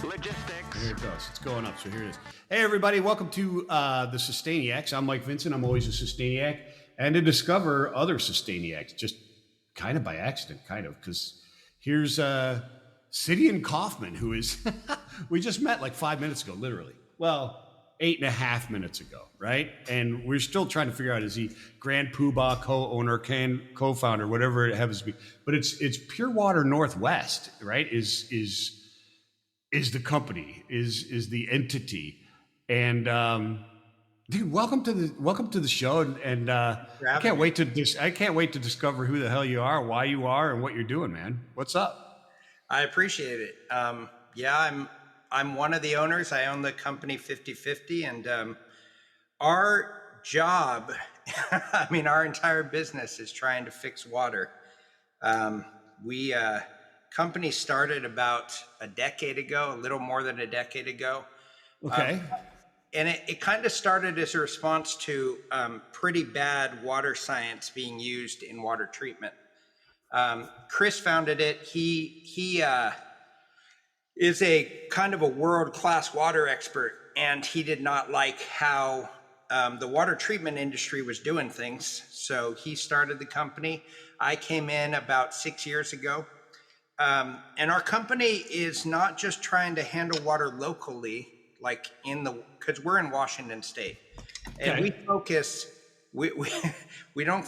Logistics. Here it goes. It's going up. So here it is. Hey, everybody. Welcome to the Sustainiacs. I'm Mike Vincent. I'm always a Sustainiac. And to discover other Sustainiacs, just kind of by accident, because here's Cydian Kauffman, who is, we just met like 5 minutes ago, literally. Well, 8.5 minutes ago, right? And we're still trying to figure out, is he Grand Poobah, co-owner, co-founder, whatever it happens to be. But it's Pure Water Northwest, right? Is the company, is the entity. And dude, welcome to the show. And I can't wait to discover who the hell you are, why you are, and what you're doing, man. What's up? I appreciate it. I'm one of the owners. I own the company 50/50, and our job, I mean, our entire business is trying to fix water. Company started about a decade ago, a little more than a decade ago. Okay. And it kind of started as a response to pretty bad water science being used in water treatment. Chris founded it. He is a kind of a world-class water expert, and he did not like how the water treatment industry was doing things. So he started the company. I came in about 6 years ago. And our company is not just trying to handle water locally, like because we're in Washington State, and Okay. we focus. We don't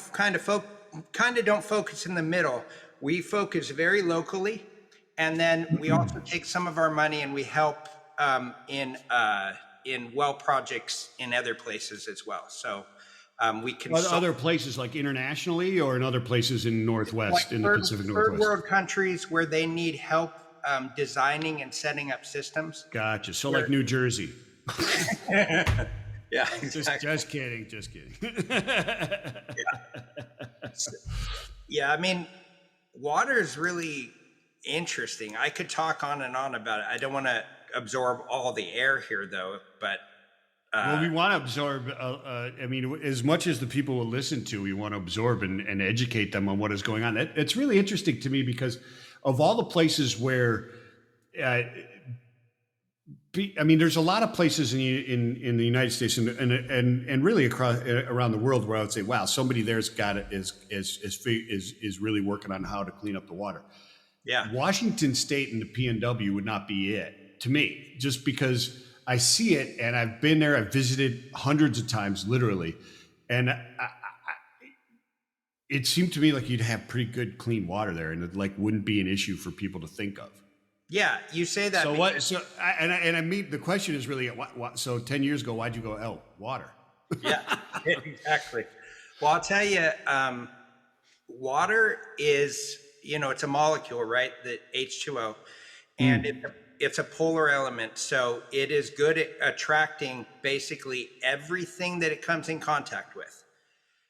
don't focus in the middle. We focus very locally, and then we also take some of our money and we help in well projects in other places as well. So we can Other places like internationally, or in other places in Northwest, in the Pacific Northwest? Third world countries where they need help designing and setting up systems. Gotcha. So like New Jersey. Yeah, exactly. Just kidding. Yeah, I mean, water is really interesting. I could talk on and on about it. I don't want to absorb all the air here, though, but well, we want to absorb, I mean, as much as the people will listen to, we want to absorb and educate them on what is going on. It's really interesting to me because of all the places where, I mean, there's a lot of places in the United States and really around the world where I would say, wow, somebody there's got it, is really working on how to clean up the water. Yeah. Washington State and the PNW would not be it to me, just because I see it, and I've been there. I've visited hundreds of times, literally, and it seemed to me like you'd have pretty good, clean water there, and it like wouldn't be an issue for people to think of. Yeah, you say that. So what? So I mean, the question is really, what? So 10 years ago, why'd you go? Oh, water. Yeah, exactly. Well, I'll tell you, water is, it's a molecule, right? The H2O, and it's a polar element, so it is good at attracting basically everything that it comes in contact with.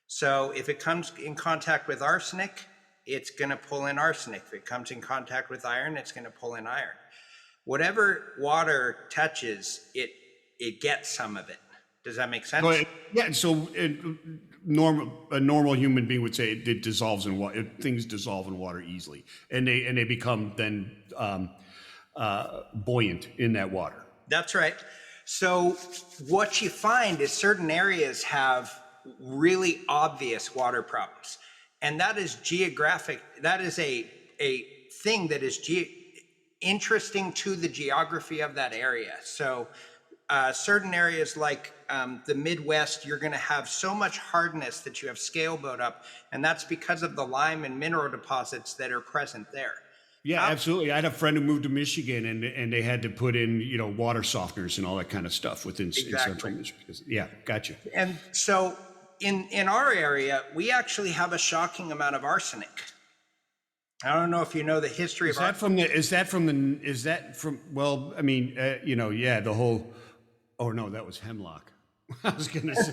So if it comes in contact with arsenic, it's going to pull in arsenic. If it comes in contact with iron, it's going to pull in iron. Whatever water touches, it gets some of it. Does that make sense? Well, yeah. So a normal human being would say it dissolves in water. Things dissolve in water easily, and they become then buoyant in that water. That's right. So what you find is certain areas have really obvious water problems, and that is geographic. That is a thing that is interesting to the geography of that area. So certain areas like the Midwest, you're going to have so much hardness that you have scale buildup, and that's because of the lime and mineral deposits that are present there. Yeah, absolutely. I had a friend who moved to Michigan, and they had to put in, water softeners and all that kind of stuff in central Michigan. Yeah, gotcha. And so in our area, we actually have a shocking amount of arsenic. I don't know if you know the history of arsenic. Well, I mean, the whole, oh no, that was hemlock. I was going to say,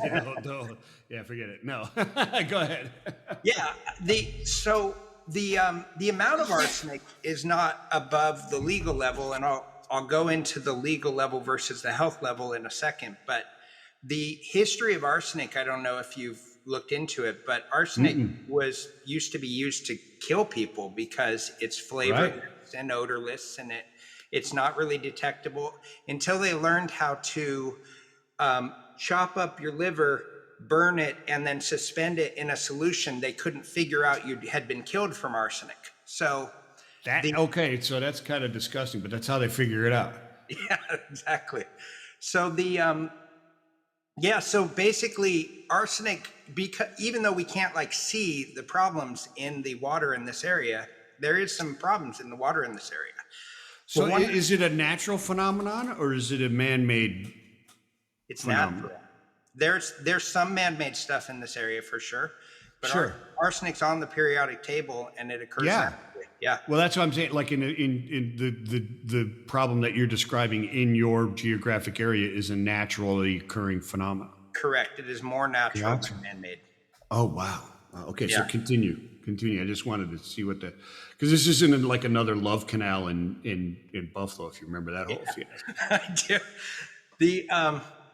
yeah, forget it. No, go ahead. Yeah, the amount of arsenic is not above the legal level, and I'll go into the legal level versus the health level in a second. But the history of arsenic, I don't know if you've looked into it, but arsenic used to be used to kill people because it's flavorless and odorless, and It's not really detectable until they learned how to chop up your liver, burn it, and then suspend it in a solution. They couldn't figure out you had been killed from arsenic. So Okay, so that's kind of disgusting, but that's how they figure it out. yeah, exactly. So so basically arsenic, because even though we can't like see the problems in the water in this area, there is some problems in the water in this area. So is it a natural phenomenon or is it a man-made It's phenomenon? natural. There's some man-made stuff in this area for sure, but Sure. arsenic's on the periodic table and it occurs Yeah. naturally. Yeah. Well, that's what I'm saying. Like in the problem that you're describing in your geographic area is a naturally occurring phenomenon. Correct. It is more natural Gotcha. than man-made. Oh wow. Okay, so Yeah. continue. I just wanted to see what because this isn't like another love canal in Buffalo, if you remember that whole fiasco. I do.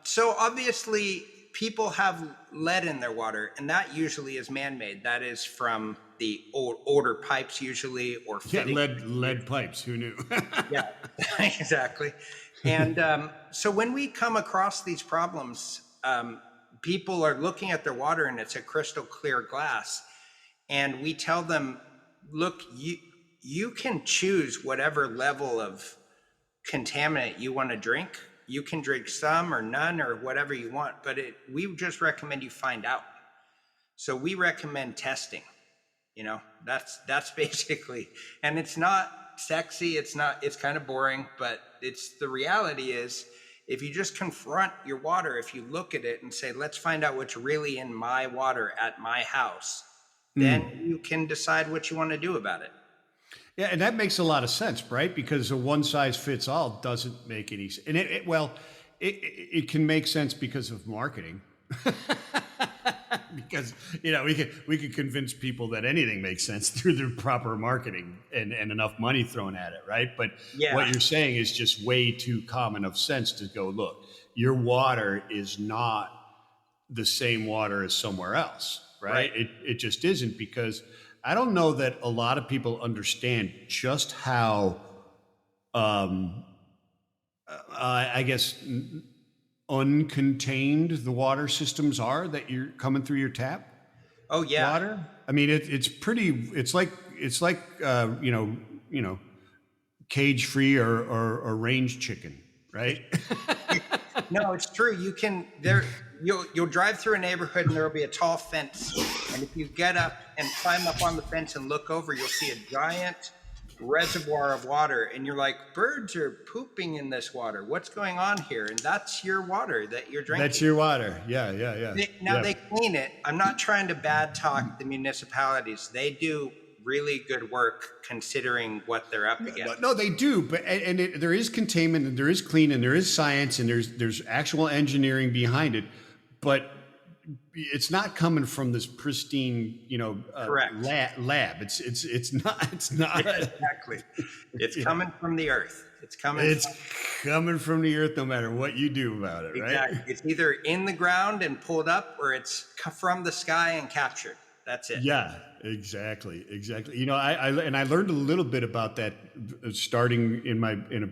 So obviously people have lead in their water, and that usually is man-made. That is from the older pipes usually, or Yeah, fitting. lead pipes. Who knew? Yeah, exactly. And so when we come across these problems, people are looking at their water and it's a crystal clear glass. And we tell them, look, you can choose whatever level of contaminant you want to drink. You can drink some or none or whatever you want, but we just recommend you find out. So we recommend testing. That's basically, and it's not sexy. It's kind of boring, but the reality is, if you just confront your water, if you look at it and say, let's find out what's really in my water at my house, then you can decide what you want to do about it. Yeah, and that makes a lot of sense, right? Because a one size fits all doesn't make any sense. And it can make sense because of marketing. Because we could convince people that anything makes sense through the proper marketing and enough money thrown at it, right? But what you're saying is just way too common of sense to go, look, your water is not the same water as somewhere else, right? It just isn't, because I don't know that a lot of people understand just how I guess uncontained the water systems are that you're coming through your tap. Oh yeah. Water. I mean, it's like cage free or range chicken, right? No, it's true. You'll drive through a neighborhood and there'll be a tall fence. And if you get up and climb up on the fence and look over, you'll see a giant reservoir of water. And you're like, birds are pooping in this water. What's going on here? And that's your water that you're drinking. That's your water. Yeah. They clean it. I'm not trying to bad talk the municipalities. They do really good work considering what they're up against. No, they do, but there is containment, and there is clean, and there is science, and there's actual engineering behind it, but it's not coming from this pristine, Correct. lab. It's not. Exactly. It's coming from the earth. It's coming from the earth, no matter what you do about it, exactly. Right? It's either in the ground and pulled up, or it's from the sky and captured. That's it. Yeah, exactly. I learned a little bit about that starting in a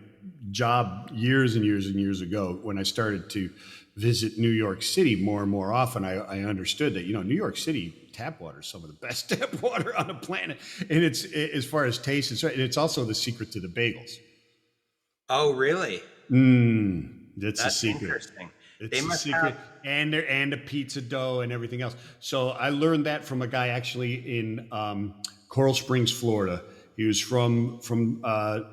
job years and years ago when I started to visit New York City more and more often. I understood that New York City tap water is some of the best tap water on the planet, and it's as far as taste, and it's also the secret to the bagels. Oh, really? That's a secret. Interesting. It's a secret, and a pizza dough and everything else. So I learned that from a guy actually in Coral Springs, Florida. He was from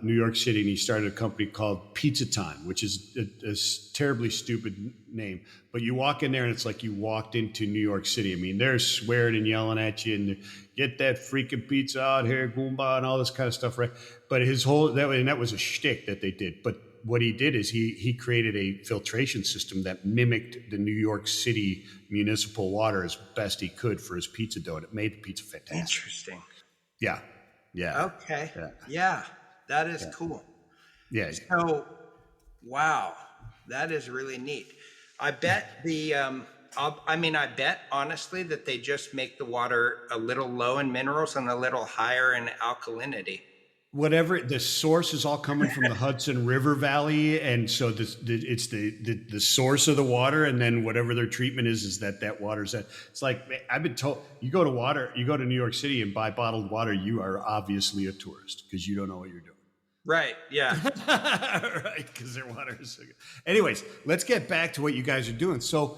New York City, and he started a company called Pizza Time, which is a terribly stupid name. But you walk in there, and it's like you walked into New York City. I mean, they're swearing and yelling at you, and get that freaking pizza out here, Goomba, and all this kind of stuff, right? But that was a shtick that they did. But what he did is he created a filtration system that mimicked the New York City municipal water as best he could for his pizza dough, and it made the pizza fantastic. Interesting. Yeah. Okay. Yeah, that is cool. Yeah. So, wow, that is really neat. I bet I bet honestly that they just make the water a little low in minerals and a little higher in alkalinity. whatever the source is all coming from the Hudson River Valley, and so it's the source of the water, and then whatever their treatment is that water's at. It's like I've been told, you go to New York City and buy bottled water, you are obviously a tourist because you don't know what you're doing. Right. Yeah. Right, because their water is so good. Anyways, let's get back to what you guys are doing. So,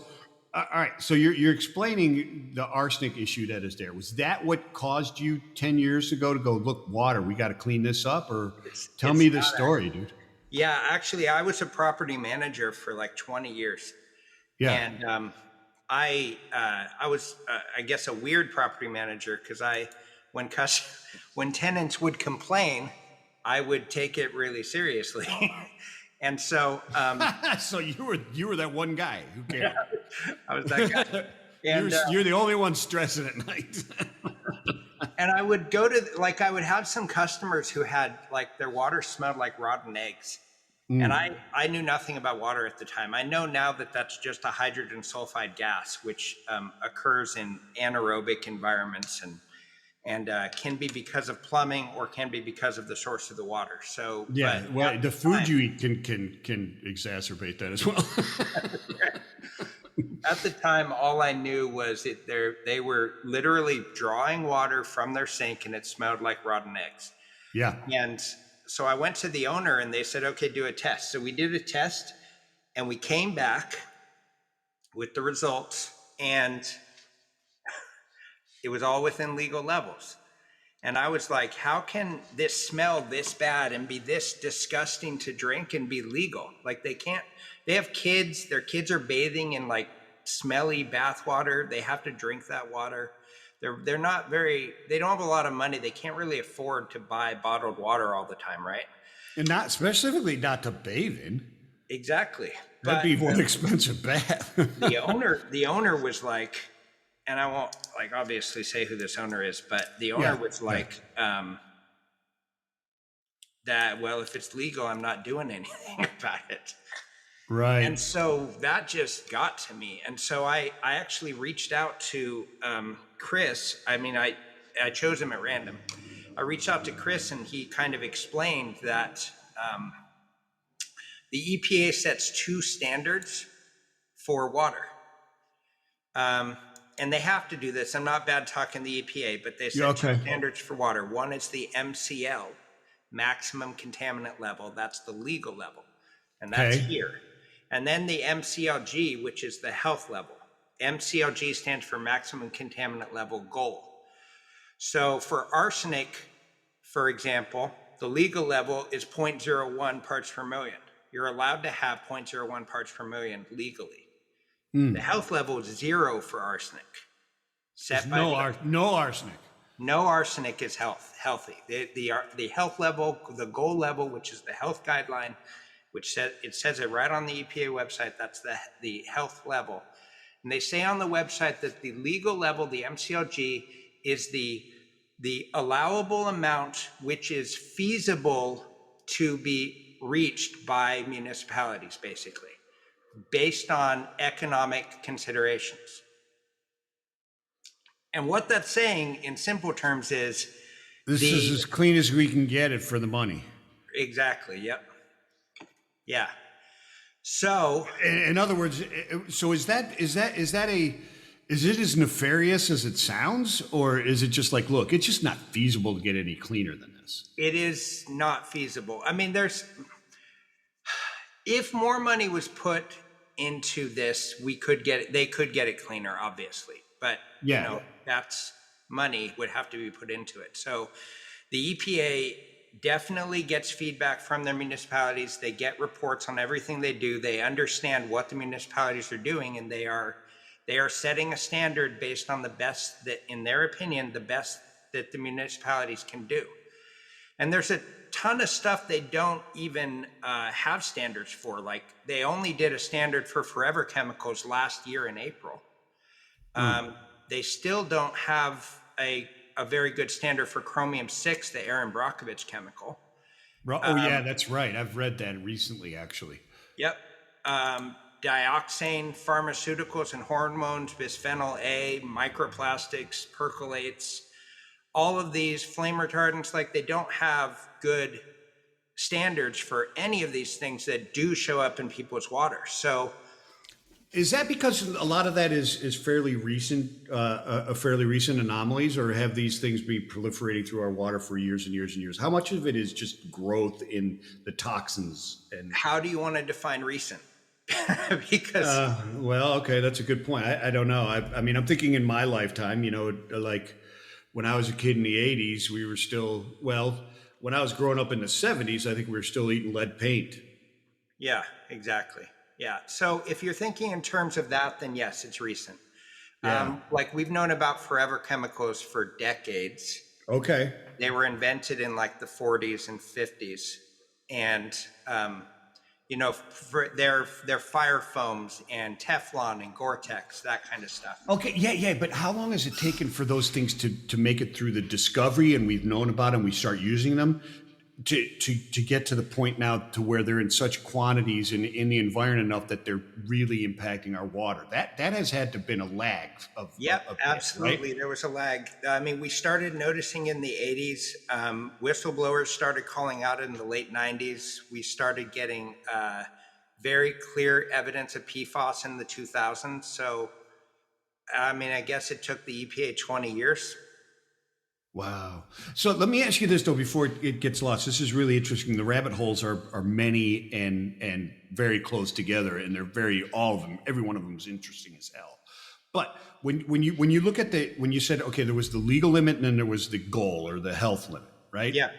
all right. So you're explaining the arsenic issue that is there. Was that what caused you 10 years ago to go, look, water, we got to clean this up? Or tell me the story, dude. Yeah, actually, I was a property manager for like 20 years. Yeah. And I was, I guess, a weird property manager because when tenants would complain, I would take it really seriously. And so, so you were that one guy who cared. Yeah, I was that guy. And you're the only one stressing at night. And I would go to, like, I would have some customers who had, like, their water smelled like rotten eggs. And I knew nothing about water at the time. I know now that that's just a hydrogen sulfide gas, which occurs in anaerobic environments and can be because of plumbing or can be because of the source of the water. So yeah, well, the food you eat can exacerbate that as well. At the time, all I knew was that they were literally drawing water from their sink and it smelled like rotten eggs. Yeah. And so I went to the owner and they said, okay, do a test. So we did a test and we came back with the results and it was all within legal levels. And I was like, how can this smell this bad and be this disgusting to drink and be legal? Like they have kids, their kids are bathing in like smelly bath water. They have to drink that water. They don't have a lot of money. They can't really afford to buy bottled water all the time, right? And not specifically not to bathe in. Exactly. That'd be one expensive bath. the owner was like, and I won't like obviously say who this owner is, but the owner was like, that, well, if it's legal, I'm not doing anything about it. Right. And so that just got to me. And so I actually reached out to Chris. I mean, I chose him at random. I reached out to Chris and he kind of explained that the EPA sets two standards for water. And they have to do this. I'm not bad talking the EPA, but they set two standards for water. One is the MCL, maximum contaminant level. That's the legal level. And that's here. And then the MCLG, which is the health level. MCLG stands for maximum contaminant level goal. So for arsenic, for example, the legal level is 0.01 parts per million. You're allowed to have 0.01 parts per million legally. The health level is 0 for arsenic. No arsenic. No arsenic is healthy. The health level, the goal level, which is the health guideline, which says it right on the EPA website. That's the health level. And they say on the website that the legal level, the MCLG, is the allowable amount which is feasible to be reached by municipalities, basically, based on economic considerations. And what that's saying in simple terms is this is as clean as we can get it for the money. Exactly. Yep. Yeah. So, in other words, so is it as nefarious as it sounds, or is it just like, look, it's just not feasible to get any cleaner than this? It is not feasible. I mean, if more money was put into this, they could get it cleaner, obviously. But that's money would have to be put into it. So the EPA definitely gets feedback from their municipalities. They get reports on everything they do. They understand what the municipalities are doing, and they are setting a standard based on the best that, in their opinion, the best that the municipalities can do. And there's a ton of stuff they don't even have standards for. Like they only did a standard for forever chemicals last year in April. They still don't have a very good standard for chromium-6, the Aaron Brockovich chemical. Yeah, that's right. I've read that recently, actually. Yep. Dioxane, pharmaceuticals and hormones, bisphenol A, microplastics, percolates, all of these flame retardants, like they don't have good standards for any of these things that do show up in people's water. So Is that because a lot of that is fairly recent, a fairly recent anomalies, or have these things been proliferating through our water for years and years and years? How much of it is just growth in the toxins? And how do you want to define recent? Because well, okay, that's a good point. I don't know. I mean, I'm thinking in my lifetime, like when I was a kid in the '80s, we were still when I was growing up in the '70s, I think we were still eating lead paint. yeah, exactly. Yeah. So if you're thinking in terms of that, then yes, it's recent. Yeah. Like we've known about forever chemicals for decades. Okay. They were invented in like the 40s and 50s, and for their fire foams and Teflon and Gore-Tex, that kind of stuff. Okay, yeah. But how long has it taken for those things to make it through the discovery and we've known about them, we start using them to get to the point now to where they're in such quantities in the environment enough that they're really impacting our water? That has had to have been a lag of Absolutely. Right? There was a lag. I mean, we started noticing in the 80s. Whistleblowers started calling out in the late 90s. We started getting very clear evidence of PFAS in the 2000s. So, I mean, I guess it took the EPA 20 years. Wow. So let me ask you this though, before it gets lost. This is really interesting. The rabbit holes are many and very close together, and they're all of them. Every one of them is interesting as hell. But when you look at when you said, okay, there was the legal limit and then there was the goal or the health limit, right? Yeah.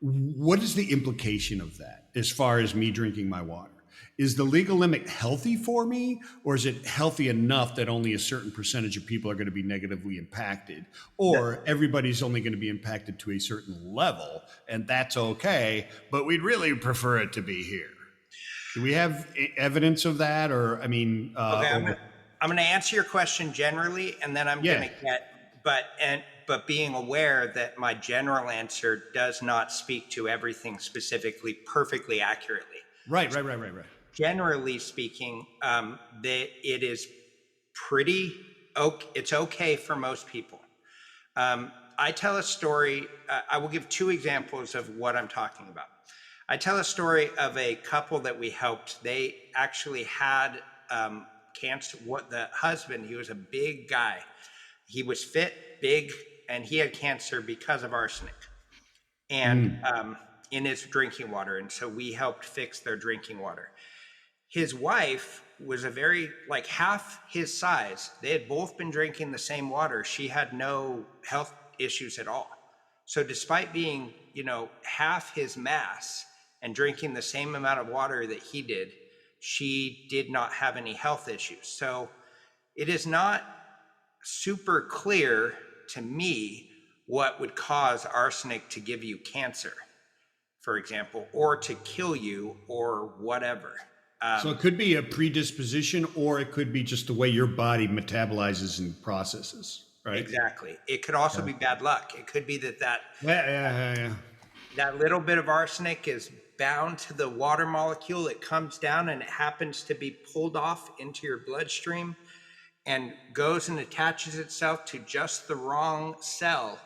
What is the implication of that as far as me drinking my water? Is the legal limit healthy for me, or is it healthy enough that only a certain percentage of people are going to be negatively impacted, or everybody's only going to be impacted to a certain level, and that's okay, but we'd really prefer it to be here? Do we have evidence of that? Or, I mean, Okay, I'm gonna answer your question generally, and then I'm Yeah. gonna get, but being aware that my general answer does not speak to everything specifically perfectly accurately. Right. Generally speaking, it is pretty okay. It's okay for most people. I tell a story. I will give two examples of what I'm talking about. I tell a story of a couple that we helped. They actually had cancer. What the husband? He was a big guy. He was fit, big, and he had cancer because of arsenic, and in his drinking water. And so we helped fix their drinking water. His wife was like half his size. They had both been drinking the same water. She had no health issues at all. So despite being, half his mass and drinking the same amount of water that he did, she did not have any health issues. So it is not super clear to me what would cause arsenic to give you cancer, for example, or to kill you or whatever. So it could be a predisposition, or it could be just the way your body metabolizes and processes, right? Exactly. It could also be bad luck. It could be that Yeah. that little bit of arsenic is bound to the water molecule. It comes down and it happens to be pulled off into your bloodstream and goes and attaches itself to just the wrong cell,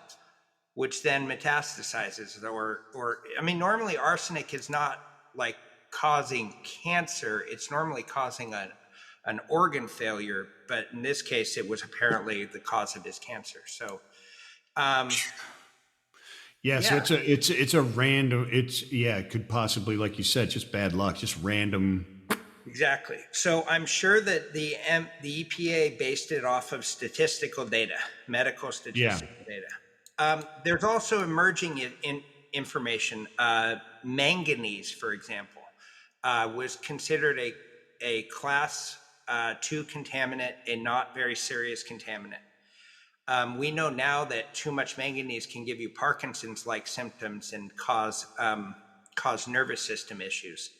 which then metastasizes. Or I mean, normally arsenic is not like causing cancer. It's normally causing an organ failure, but in this case, it was apparently the cause of his cancer. So, So it's a random. It could possibly, like you said, just bad luck, just random. Exactly. So I'm sure that the EPA based it off of statistical data, medical statistical data. There's also emerging information. Manganese, for example, was considered a class 2 contaminant, a not very serious contaminant. We know now that too much manganese can give you Parkinson's-like symptoms and cause nervous system issues.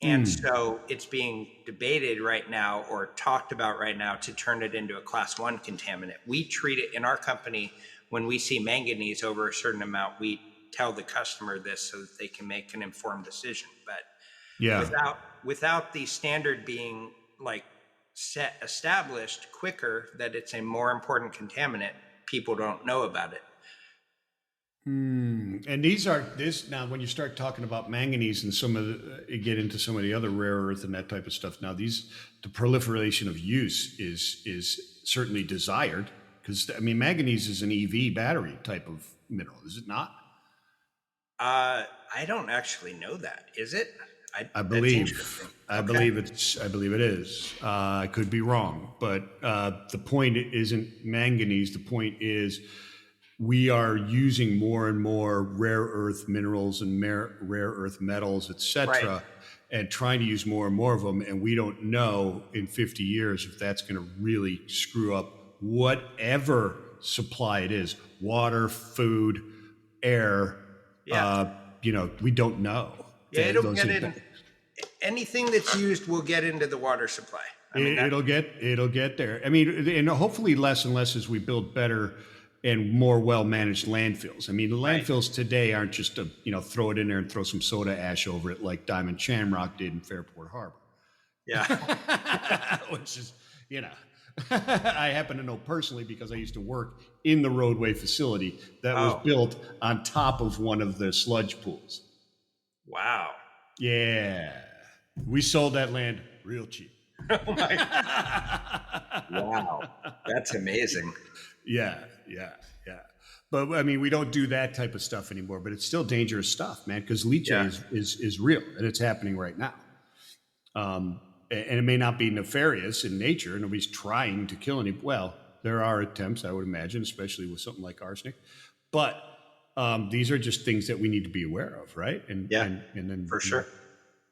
And so it's being debated right now or talked about right now to turn it into a class 1 contaminant. We treat it in our company when we see manganese over a certain amount. We tell the customer this so that they can make an informed decision. But without the standard being like established quicker that it's a more important contaminant, people don't know about it. And these are this now when you start talking about manganese and some of the, you get into some of the other rare earth and that type of stuff. Now these the proliferation of use is certainly desired because I mean manganese is an EV battery type of mineral, is it not? I don't actually know that. Is it? I That's believe. interesting. Okay. I believe it is. I could be wrong, but the point isn't manganese. The point is we are using more and more rare earth minerals and rare earth metals, Right. etc., and trying to use more and more of them. And we don't know in 50 years if that's going to really screw up whatever supply it is: water, food, air. Yeah. We don't know. Yeah. It'll Those get are in. Anything that's used will get into the water supply. I mean, it'll get there. I mean, and hopefully less and less as we build better and more well managed landfills. I mean, the right. landfills today aren't just to throw it in there and throw some soda ash over it like Diamond Shamrock did in Fairport Harbor. Yeah. Which is I happen to know personally because I used to work in the roadway facility that was built on top of one of the sludge pools. Wow. Yeah. We sold that land real cheap. Oh my. Wow. That's amazing. Yeah. But I mean, we don't do that type of stuff anymore. But it's still dangerous stuff, man, because leachate is real and it's happening right now. And it may not be nefarious in nature. Nobody's trying to kill any. Well, there are attempts, I would imagine, especially with something like arsenic. But these are just things that we need to be aware of, right? And then for sure.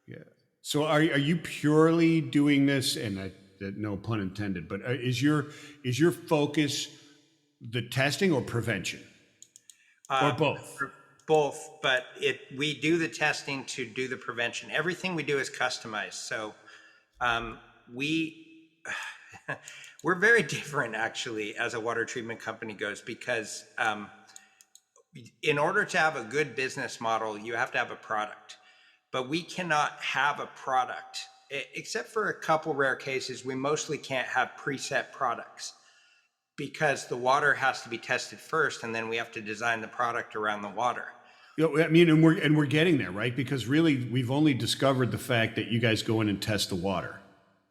Yeah. So are you purely doing this? And no pun intended. But is your focus the testing or prevention, or both? Both, but we do the testing to do the prevention. Everything we do is customized. So we're very different actually as a water treatment company goes because in order to have a good business model, you have to have a product. But we cannot have a product, except for a couple rare cases. We mostly can't have preset products because the water has to be tested first, and then we have to design the product around the water. I mean, and we're getting there, right? Because really, we've only discovered the fact that you guys go in and test the water.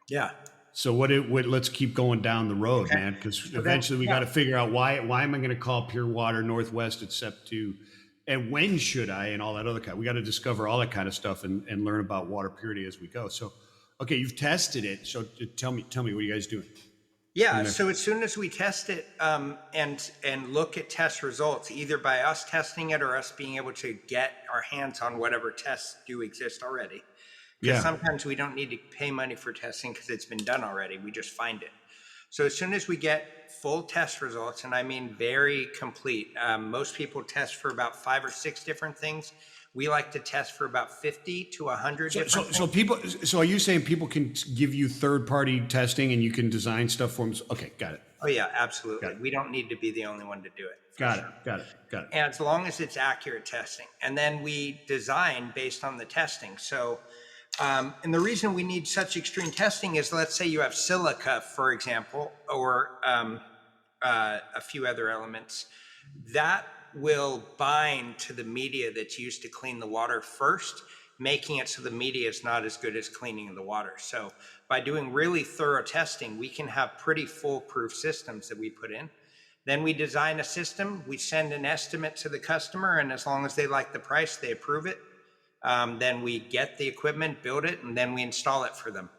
Yeah. So let's keep going down the road, man, because eventually we got to figure out why am I going to call Pure Water Northwest except to, and when should I, and all that other kind. We got to discover all that kind of stuff and learn about water purity as we go. So, okay, you've tested it. So tell me, what are you guys doing? Yeah. So as soon as we test it and look at test results, either by us testing it or us being able to get our hands on whatever tests do exist already. Because sometimes we don't need to pay money for testing because it's been done already. We just find it. So as soon as we get full test results, and I mean very complete, most people test for about 5 or 6 different things. We like to test for about 50 to 100 different things. So are you saying people can give you third-party testing and you can design stuff for them? Okay, got it. Oh yeah, absolutely. We don't need to be the only one to do it. Got it. And as long as it's accurate testing. And then we design based on the testing. So and the reason we need such extreme testing is, let's say you have silica, for example, or a few other elements that will bind to the media that's used to clean the water first, making it so the media is not as good as cleaning the water. So by doing really thorough testing, we can have pretty foolproof systems that we put in. Then we design a system, we send an estimate to the customer, and as long as they like the price, they approve it. Then we get the equipment, build it, and then we install it for them.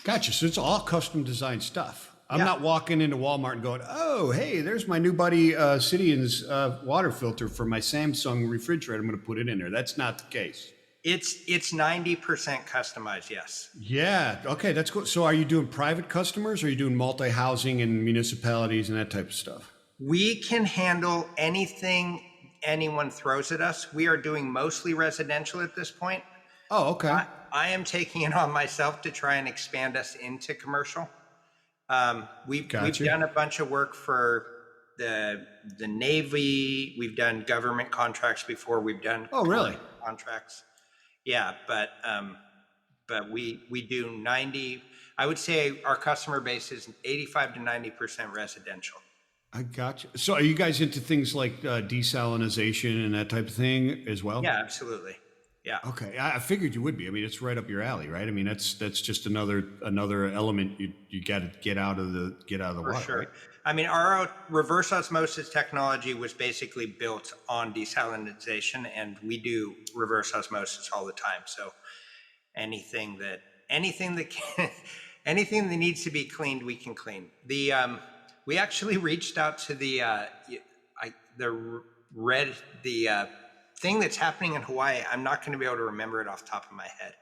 Gotcha. So it's all custom designed stuff. I'm not walking into Walmart and going, oh, hey, there's my new buddy Cydian's water filter for my Samsung refrigerator. I'm going to put it in there. That's not the case. It's 90% customized, yes. Yeah. Okay, that's cool. So are you doing private customers or are you doing multi-housing and municipalities and that type of stuff? We can handle anything anyone throws at us. We are doing mostly residential at this point. Oh, okay. I am taking it on myself to try and expand us into commercial. We've done a bunch of work for the Navy. We've done government contracts before. We've done contracts. Yeah, but we do 90. I would say our customer base is 85 to 90% residential. I got you. So are you guys into things like desalinization and that type of thing as well? Yeah, absolutely. Yeah, Okay, I figured you would be. I mean, it's right up your alley, right? I mean, that's just another element you got to get out of the for water, sure. right? I mean, our reverse osmosis technology was basically built on desalinization, and we do reverse osmosis all the time. So anything that anything that can, anything that needs to be cleaned, we can clean. We actually reached out to the red the thing that's happening in Hawaii. I'm not going to be able to remember it off the top of my head,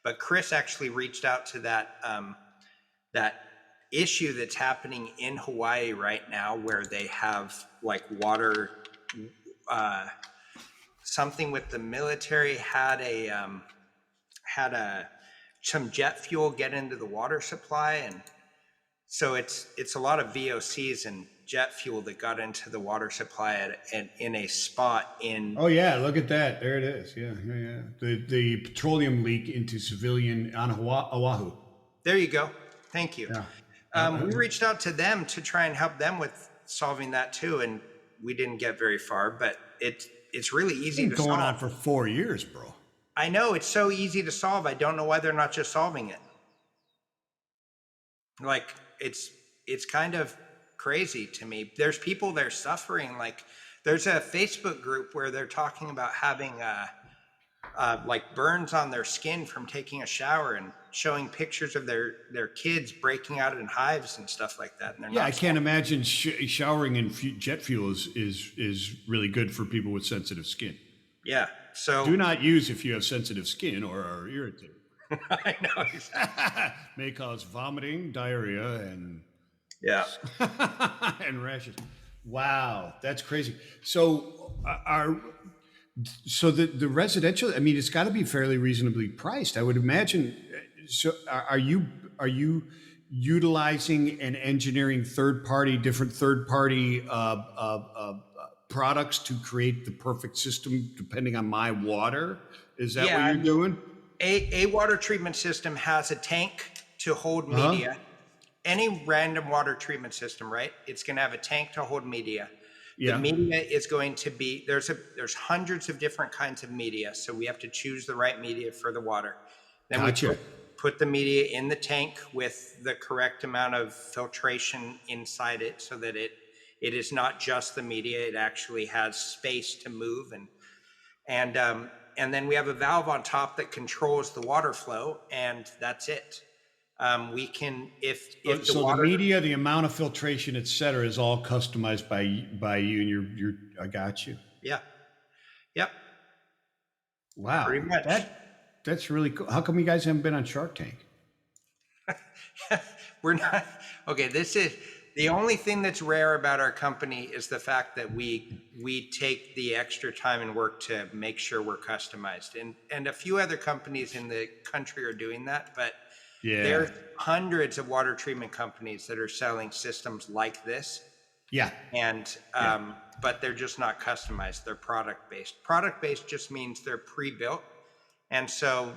but Chris actually reached out to that issue that's happening in Hawaii right now, where they have like water. Something with the military had some jet fuel get into the water supply, and so it's a lot of VOCs and jet fuel that got into the water supply in a spot in. Oh yeah, look at that. There it is. Yeah, yeah, yeah. The petroleum leak into civilian on Oahu. There you go. Thank you. Yeah. We reached out to them to try and help them with solving that too, and we didn't get very far. But it's really easy Been to going on solve. for 4 years, bro. I know it's so easy to solve. I don't know why they're not just solving it. Like it's kind of crazy to me. There's people there suffering. Like there's a Facebook group where they're talking about having like burns on their skin from taking a shower, and showing pictures of their kids breaking out in hives and stuff like that. And they're Yeah, I not. can't imagine showering in jet fuel is really good for people with sensitive skin. Yeah. So Do not use if you have sensitive skin or are irritated. I know. Exactly. May cause vomiting, diarrhea, and Yeah. and rashes. Wow, that's crazy. So the residential. I mean, it's got to be fairly reasonably priced, I would imagine. So are you utilizing and engineering different third party products to create the perfect system depending on my water? Is that Yeah. what I you're mean, doing? a water treatment system has a tank to hold Huh? media. Any random water treatment system, right? It's going to have a tank to hold media. The Yeah, media is going to be there's hundreds of different kinds of media, so we have to choose the right media for the water. Then we gotcha. put the media in the tank with the correct amount of filtration inside it, so that it is not just the media; it actually has space to move, and then we have a valve on top that controls the water flow, and that's it. We can if the So the water. media, the amount of filtration, et cetera, is all customized by you and your. I got you. Yeah. Yep. Wow, Pretty much. that's really cool. How come you guys haven't been on Shark Tank? We're not okay. This is the only thing that's rare about our company is the fact that we take the extra time and work to make sure we're customized. And a few other companies in the country are doing that, but Yeah, there's hundreds of water treatment companies that are selling systems like this, yeah, and yeah. but they're just not customized. They're product based. Product based just means they're pre-built, and so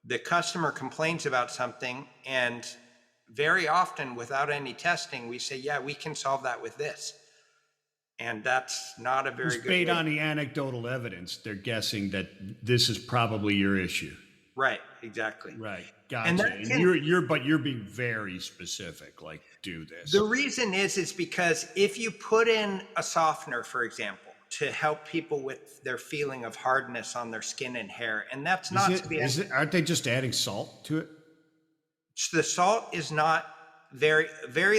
the customer complains about something, and very often without any testing, we say, yeah, we can solve that with this. And that's not a very It's good based way. on the anecdotal evidence. They're guessing that this is probably your issue. Right, exactly. Right, And gotcha. that And can, you're being very specific. Like, do this. the reason is because if you put in a softener, for example, to help people with their feeling of hardness on their skin and hair, and that's not to be, Aren't they just adding salt to it? the salt is not very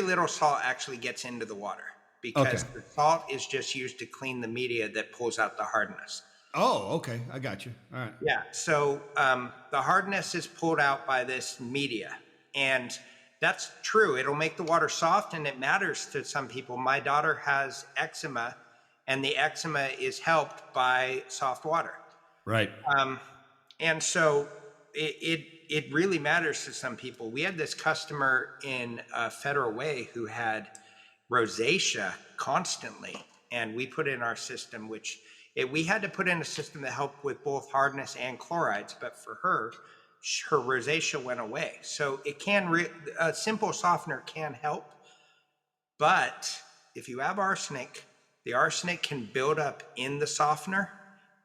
little salt actually gets into the water, Okay. because the salt is just used to clean the media that pulls out the hardness. Oh, okay. I got you. All right. Yeah. So the hardness is pulled out by this media. And that's true. It'll make the water soft, and it matters to some people. My daughter has eczema, and the eczema is helped by soft water. Right. And so it really matters to some people. We had this customer in Federal Way who had rosacea constantly, and we put in our system, we had to put in a system that helped with both hardness and chlorides, but for her rosacea went away. So it can a simple softener can help, but if you have arsenic, the arsenic can build up in the softener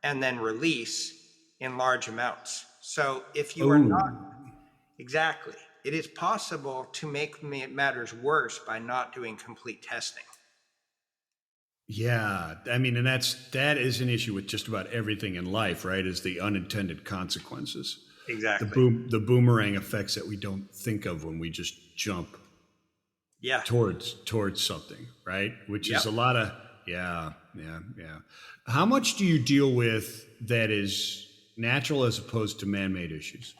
and then release in large amounts. So if you are not, exactly, it is possible to make matters worse by not doing complete testing. Yeah, I mean, and that is an issue with just about everything in life, right? Is the unintended consequences, Exactly. the boomerang effects that we don't think of when we just jump Yeah. towards something, right? Which is Yep. a lot of yeah. How much do you deal with that is natural as opposed to man-made issues?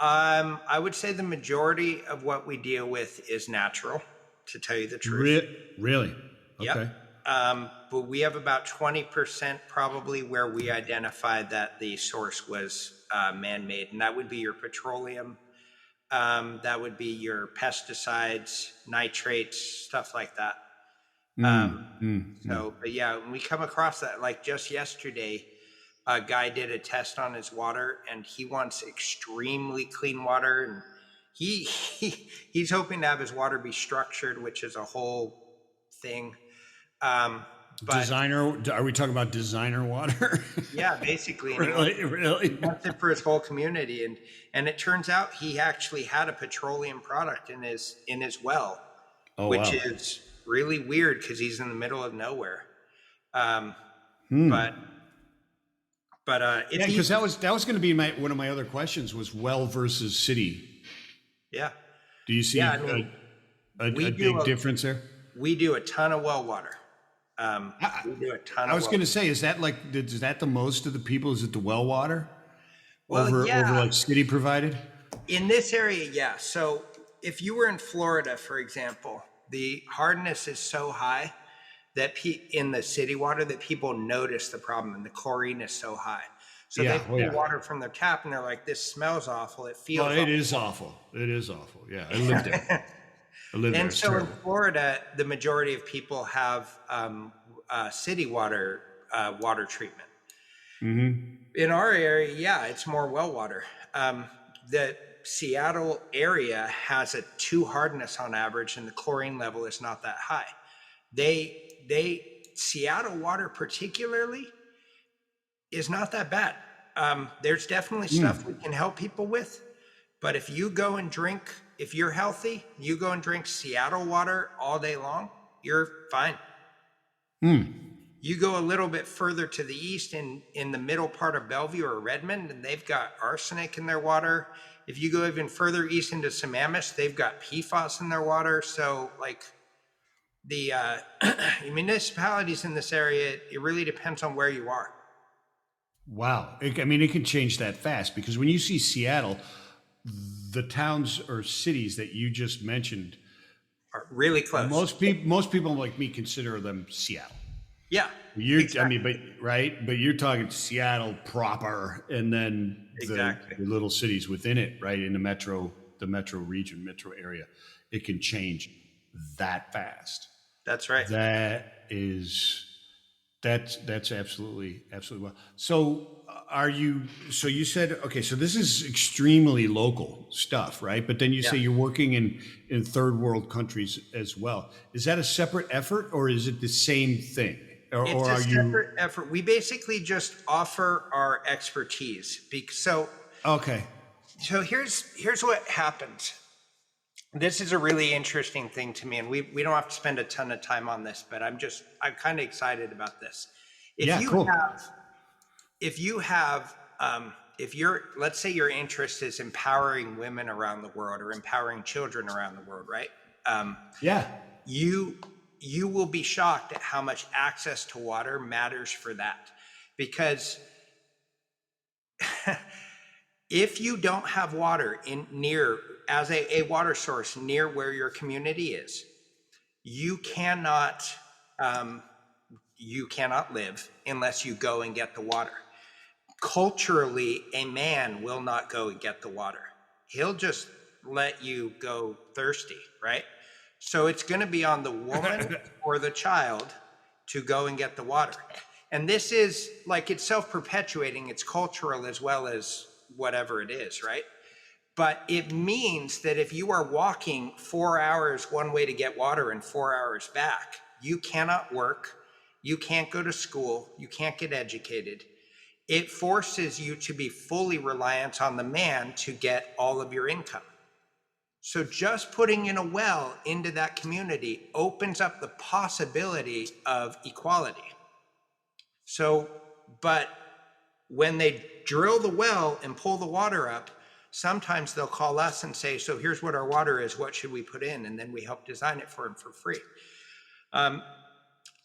I would say the majority of what we deal with is natural, to tell you the truth. Really? Yep. Okay. But we have about 20% probably where we identified that the source was man-made, and that would be your petroleum, that would be your pesticides, nitrates, stuff like that. But yeah, when we come across that, like just yesterday, a guy did a test on his water, and he wants extremely clean water, and he's hoping to have his water be structured, which is a whole thing. But Designer? Are we talking about designer water? yeah, basically, and Really? he wants it for his whole community, and it turns out he actually had a petroleum product in his well, Oh which wow. is really weird because he's in the middle of nowhere. But it's Yeah, because easy. that was going to be one of my other questions was well versus city. Yeah, Do you see yeah. I mean, a we big difference there? do a ton of well water. We do a ton I of was well. going to say, is that the most of the people? Is it the well water Well, over yeah. like city provided? In this area, yeah. So if you were in Florida, for example, the hardness is so high that in the city water that people notice the problem, and the chlorine is so high. So they Yeah. Oh pull yeah. water from their tap, and they're like, "This smells awful. It Well, feels it awful." is awful. It is awful. Yeah, I lived there. I lived there. And It's so in terrible. Florida, the majority of people have city water water treatment. In our area, yeah, it's more well water. The Seattle area has a 2 hardness on average, and the chlorine level is not that high. Seattle water particularly is not that bad. There's definitely stuff we can help people with, but if you're healthy, you go and drink Seattle water all day long, you're fine. You go a little bit further to the east in the middle part of Bellevue or Redmond, and they've got arsenic in their water. If you go even further east into Sammamish, they've got PFAS in their water. So like the municipalities in this area, it really depends on where you are. Wow. I mean, it can change that fast because when you see Seattle, the towns or cities that you just mentioned, Are really close. most people like me consider them Seattle. Yeah. I mean, but you're talking Seattle proper, and then the little cities within it, right? In the metro region, metro area, it can change that fast. That's right. That's absolutely well. So you said, okay, so this is extremely local stuff, right? But then you say you're working in third world countries as well. Is that a separate effort or is it the same thing? It's a separate effort. We basically just offer our expertise. Okay. So here's what happens. This is a really interesting thing to me, and we don't have to spend a ton of time on this, but I'm kind of excited about this. Let's say your interest is empowering women around the world or empowering children around the world, right? You will be shocked at how much access to water matters for that. Because if you don't have water as a water source near where your community is, you cannot live unless you go and get the water. Culturally, a man will not go and get the water. He'll just let you go thirsty, right? So it's going to be on the woman or the child to go and get the water. And this is like, it's self-perpetuating. It's cultural as well as whatever it is, right? But it means that if you are walking 4 hours one way to get water and 4 hours back, you cannot work, you can't go to school, you can't get educated. It forces you to be fully reliant on the man to get all of your income. So just putting in a well into that community opens up the possibility of equality. So, but when they drill the well and pull the water up, sometimes they'll call us and say, so here's what our water is, what should we put in? And then we help design it for them for free.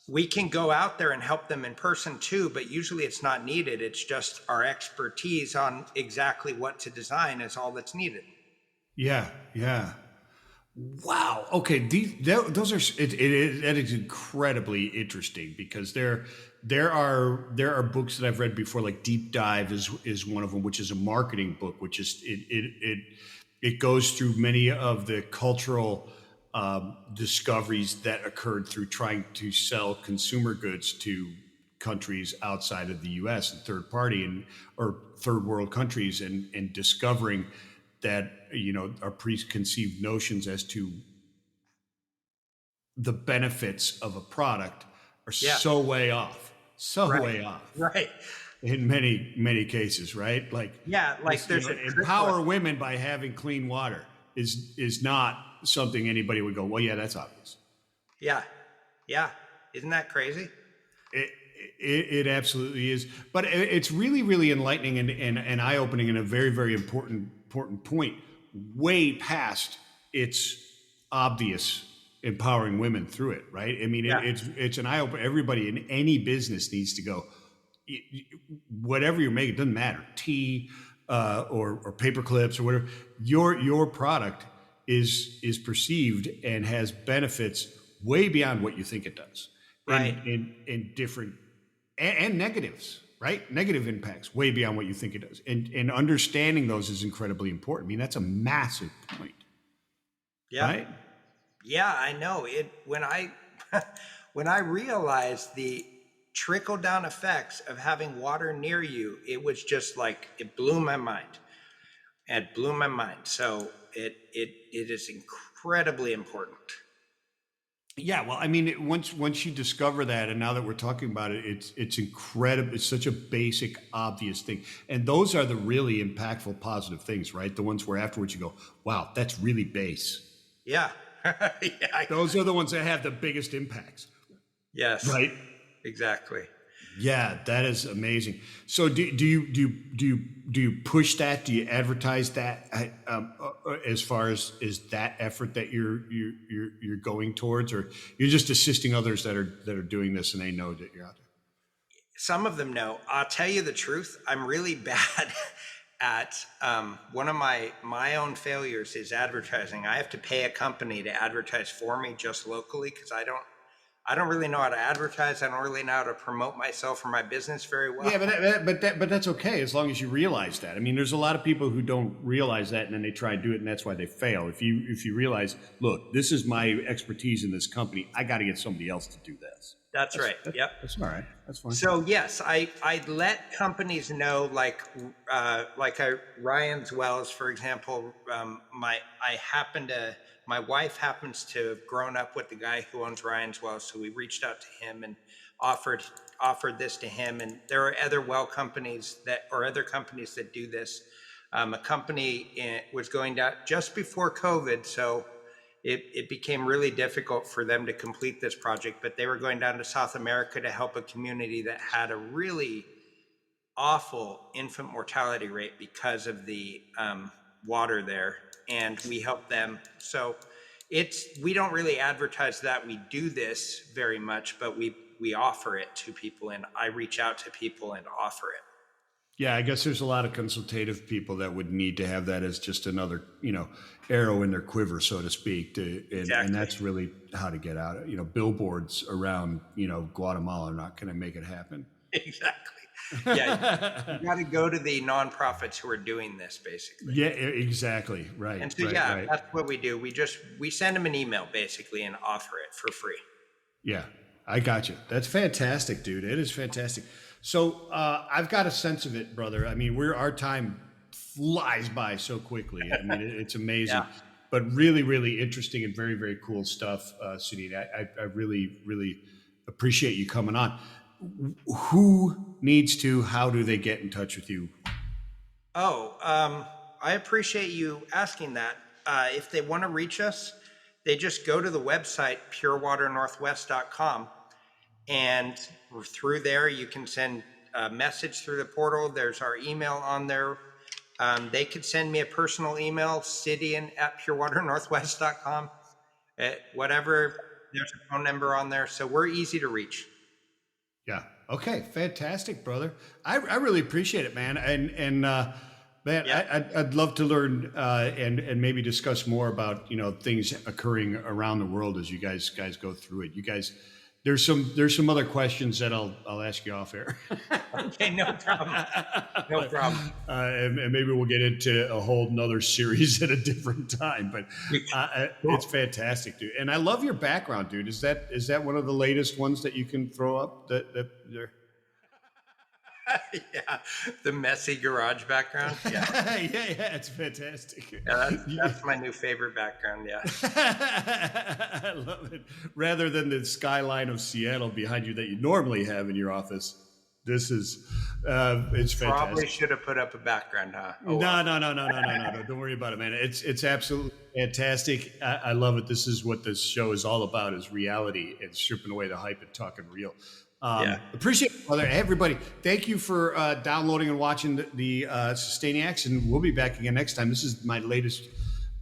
We can go out there and help them in person too, but usually it's not needed. It's just our expertise on exactly what to design is all that's needed. Yeah, yeah. Wow. Okay. Those are that is incredibly interesting because there are books that I've read before, like Deep Dive is one of them, which is a marketing book, which is it goes through many of the cultural discoveries that occurred through trying to sell consumer goods to countries outside of the U.S. and or third world countries, and discovering that our preconceived notions as to the benefits of a product are so way off, way off, right? In many cases, right? Like there's empower women by having clean water is not something anybody would go, well, yeah, that's obvious. Yeah, isn't that crazy? It absolutely is, but it's really, really enlightening and eye-opening, and a very, very important point, way past its obvious empowering women through it, right? I mean, it's an eye-opener. Everybody in any business needs to go, whatever you're making, it doesn't matter, tea or paper clips or whatever, your product is perceived and has benefits way beyond what you think it does, right? In different and negatives, right? Negative impacts way beyond what you think it does. And understanding those is incredibly important. I mean, that's a massive point. Yeah. Right? Yeah, I know it. When I realized the trickle down effects of having water near you, it was just like, it blew my mind. It blew my mind. So it is incredibly important. Yeah, well, I mean, once you discover that, and now that we're talking about it, it's incredible. It's such a basic, obvious thing, and those are the really impactful, positive things, right? The ones where afterwards you go, "Wow, that's really base." Yeah, those are the ones that have the biggest impacts. Yes, right. Exactly. Yeah, that is amazing. So do you push that? Do you advertise that as far as is that effort that you're going towards, or you're just assisting others that are doing this and they know that you're out there? Some of them know. I'll tell you the truth. I'm really bad at one of my own failures is advertising. I have to pay a company to advertise for me just locally because I don't really know how to advertise. I don't really know how to promote myself or my business very well. Yeah, but that's okay as long as you realize that. I mean, there's a lot of people who don't realize that, and then they try to do it, and that's why they fail. If you realize, look, this is my expertise in this company, I got to get somebody else to do this. That's right. Yep. That's all right. That's fine. So yes, I let companies know, like Ryan's Wells, for example. My wife happens to have grown up with the guy who owns Ryan's Wells, so we reached out to him and offered this to him. And there are other well companies other companies that do this. A company was going down just before COVID, so it became really difficult for them to complete this project, but they were going down to South America to help a community that had a really awful infant mortality rate because of the water there, and we helped them. So we don't really advertise that we do this very much, but we offer it to people, and I reach out to people and offer it. Yeah, I guess there's a lot of consultative people that would need to have that as just another, arrow in their quiver, so to speak. Exactly. And that's really how to get out. Billboards around, Guatemala are not going to make it happen. Exactly. Yeah, you got to go to the nonprofits who are doing this, basically. Yeah, exactly. Right. And so, right. That's what we do. We send them an email, basically, and offer it for free. Yeah, I got you. That's fantastic, dude. It is fantastic. So I've got a sense of it, brother. I mean, our time flies by so quickly. I mean, it's amazing. Yeah. But really, really interesting and very, very cool stuff, Cydian. I really, really appreciate you coming on. Who needs to? How do they get in touch with you? Oh, I appreciate you asking that. If they want to reach us, they just go to the website purewaternorthwest.com, and through there you can send a message through the portal. There's our email on there. They could send me a personal email, Cydian@purewaternorthwest.com. Whatever, there's a phone number on there, so we're easy to reach. Yeah. Okay. Fantastic, brother. I really appreciate it, man. And man, Yeah. I'd love to learn and maybe discuss more about things occurring around the world as you guys go through it. You guys, there's some other questions that I'll ask you off air. Okay, no problem. No problem. And maybe we'll get into a whole nother series at a different time. But it's fantastic, dude. And I love your background, dude. Is that one of the latest ones that you can throw up? That Yeah, the messy garage background. Yeah, yeah, it's fantastic. yeah, that's my new favorite background. Yeah. I love it. Rather than the skyline of Seattle behind you that you normally have in your office, this is it's fantastic. Probably should have put up a background, huh? Oh, no. Don't worry about it, man. It's absolutely fantastic. I love it. This is what this show is all about: is reality and stripping away the hype and talking real. Appreciate it, brother. Hey, everybody, thank you for downloading and watching the Sustainiacs, and we'll be back again next time. This is my latest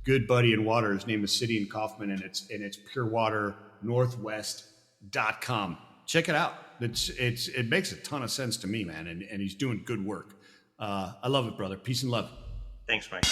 good buddy in water. His name is Cydian Kauffman, and it's purewaternorthwest.com. Check it out. It makes a ton of sense to me, man, and he's doing good work. I love it, brother. Peace and love. Thanks, Mike.